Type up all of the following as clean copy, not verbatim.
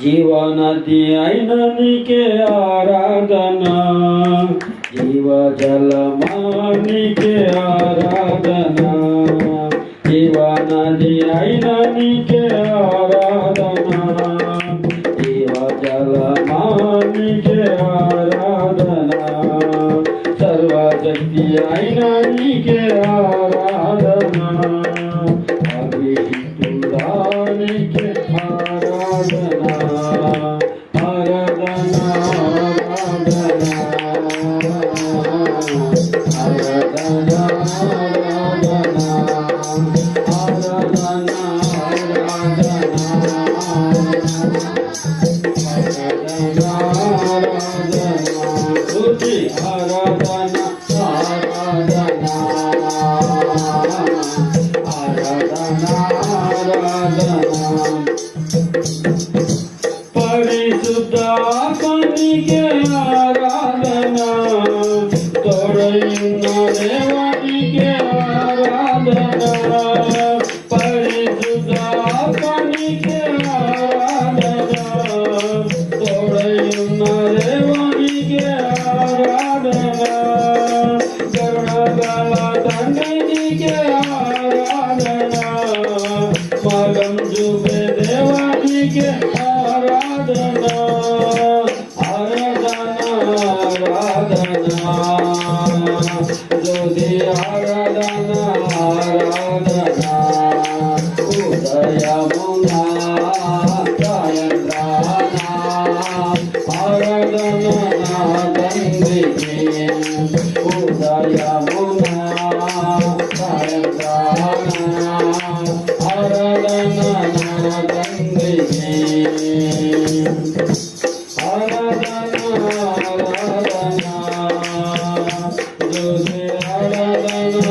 జీవనది అయిన నీకే ఆరాధన, జీవజలమానికే ఆరాధన, జీవనది అయిన నీకే ఆరాధన, జీవజలమానికే ఆరాధన, సర్వశక్తి అయిన నీకే ఆరాధన, అభిషిక్తుడానికే ఆరాధన, ఆరాధన, ఆరాధన, పరిశుద్ధాత్మనికే ఆరాధన, తోడైన దేవానికే ఆరాధన, పరిశుద్ధాత్మనికే ఆరాధన, తోడైన దేవానికే ఆరాధన, కరుణగల తండ్రినికే ఆరాధన, మగం చూపే దేవానికే ఆరాధన, ఆరాధన, ఆరాధన, జ్యోతి ఆరాధన, ఆరాధన, ఉదయమున సాయంత్రాన ఆరాధన నా తండ్రికి, ఉదయమున సాయంత్రాన ఆరాధన నా తండ్రికి, ఆరాధన, ఆరాధన, జ్యోతి ఆరాధన,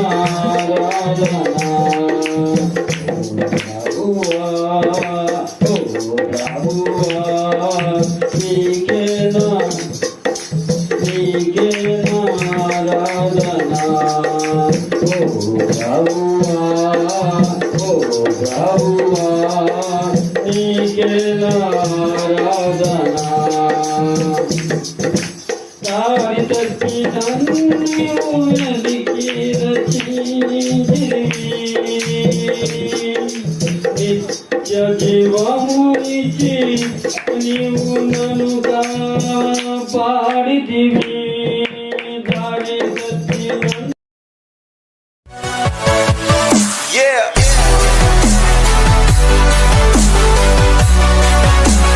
ఆరాధన, ఓ ప్రభువా నీకేనా ఆరాధన, ఓ ప్రభువా, ఓ ప్రభువా నీకేనా ఆరాధన, దారి తప్పి నన్ను వెలికి రచించిరి, నిత్య జీవము ఇచ్చి నీవు నన్ను కాపాడితివి,